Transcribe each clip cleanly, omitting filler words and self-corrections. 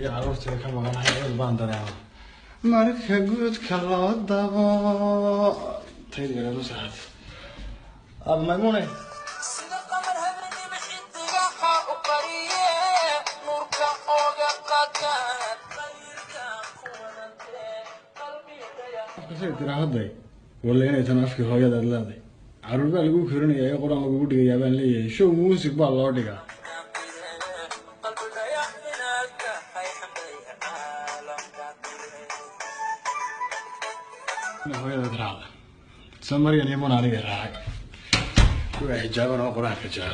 يا عرفتي كم أنا حيقول باندر marka guudka loo dabo taydi la saad ab maymune sida qamar habni bixidiga u qariye nurka oga qadaan qalbiga kuwadante qalbiga tiraahday wala inay tan afkii hooyada leedahay caruur baa lagu korinayaa ee quraan lagu dhigayaa baan leeyahay show music baa loo dhigaa hooyada tiraahda samariyan iyo munaaniga raacay kuwa xijaaban oo quraan ka jira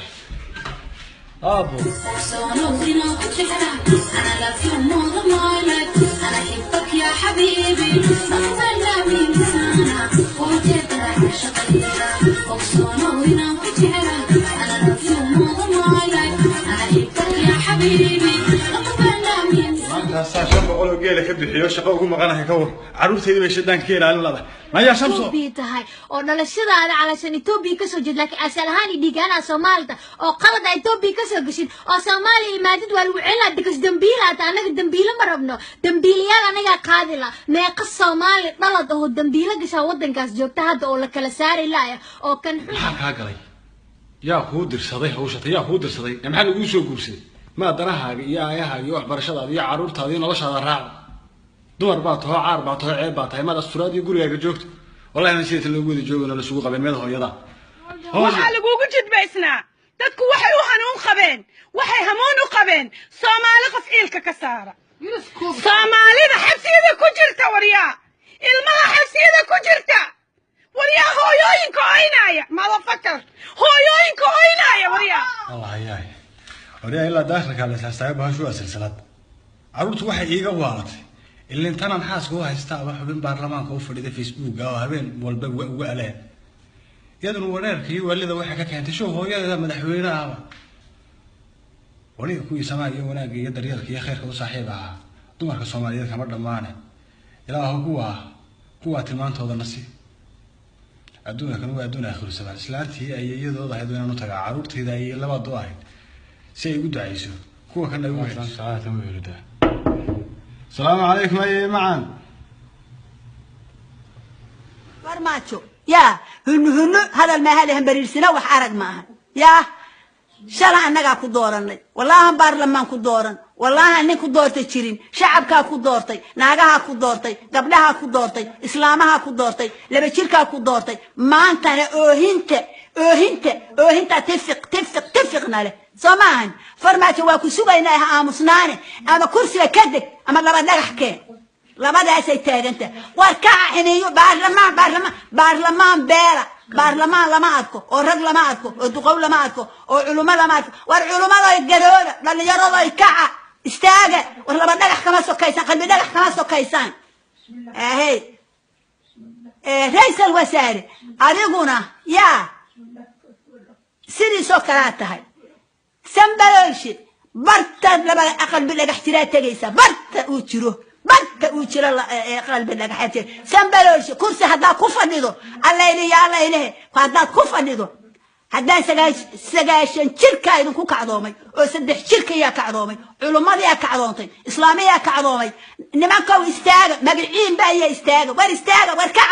ابو انا لا في موضه مالك انا احبك يا حبيبي اقبلنا من لسانك وتقدر عشق الليل وصونا وهنا وجهك انا لا في موضه مالك انا احبك يا حبيبي اقبلنا من maanta saashan boqol geela ka bixiyo shaqo ugu maqanahay ka war caruurteedii bay shidaan ka ilaalin lahayd maya shamso biitahay oo dhalashadaada calashan Itoobiya ka soo jeed laakiin asal ahaan dhiigana Soomaalida oo qalad ay Itoobiya ka soo gashin oo Soomaaliya imaadid waa lagu celin dadka dambiilaha anaga dambiila ma rabno dambiilayaal anaga qaadila meeqa Soomaali dhalad oo dambiila gasha wadankaas joogta hadda oo la kala saari laaya oo kan maxaa ka galay yaa ku dirsaday hawshata yaa ku dirsaday maxaa lagu soo guursaday ma darahaaga iyo ayahaaga iyo waxbarashadaada iyo caruurtaada iyo noloshaada raac dumar baa too caar baa too ceeb baa tahay madaas furaad iyo gurigaaga joogto wallahi ma sheegay lagu wada joogana la suuq qabeen meel hooyada waxa lagu jidbaysnaa dadku waxay u hanuun qabeen waxay hamuun u qabeen Soomaali qof ilka ka saara Soomaalida xabsiyada ku jirta wariya ilmaha xabsiyada ku jirta wariya hooyooyinka aynaya ma la fakar hooyooyinka aynaya wariya allah yaay wariya ila daakhalka la saastay baashu silsilad caruurtu waxay iiga waalatay ilaa intaan xaaska u haystaa wax xubin baarlamaanka u fadhida Facebook oo habeen walba uga aleen yaduna wareerkii walida waxa ka keentay show hooyada madaxweynaha waliga ku isama iyo wanaag iyo daryeelka iyo khayrka u saaxiiba dumarka Soomaaliyeed kama dhamaane ilaahu kuwa tilmaantooda nasiib adduunka kan waa adduun aakhir sabal islaantii ay iyadooda ahayd inaan u tagaa caruurteeda ay laba dooayd si ay u ducayso kuwa kan ay u helaan salaata ma yirahdaa السلام عليكم يا معان فرماتشو يا هنو هذا المهل هم بريسنا وحرق معها يا شرع أنك كدورن والله هم برلمان كدورن والله أنك كدورت تشيرين شعبك كدورتي ناقها كدورتي قبلها كدورتي إسلامها كدورتي لبشيرك كدورتي ما أنت أوهنت تفق ناله سمان فرماتشو وكسوغا إنها آمسنانه أما كرسي كدك أما لما نحكي لما ده سيتاج أنت وكع حنيو برلمان بيرا برلمان لما أتكو ورد لما أتكو ودقول لما أتكو وعلماء لما أتكو والعلماء لا يقدرون لأن يرضى يكع استاجا ولما نحكي ما سو كيسان قلبي نحكي ما سو كيسان هي رئيس الوزراء أريقنا يا سيري سكرات هاي سنبلوشي برت لما أقل بلغ احتراء تجيسا برت أوتشرو برت أوتشرو أقل بلغ احتراء سنبلوشي كرسي هدا كفر نيدو الله إليه يا الله إليه فهدا كفر نيدو هدا سجاشن شركة إذا كو كعظومي وسدح شركة يا كعظومي علماء يا كعظومي إسلامي يا كعظومي نمكو استاجا مقعين بقى يا استاجا ور استاجا وركع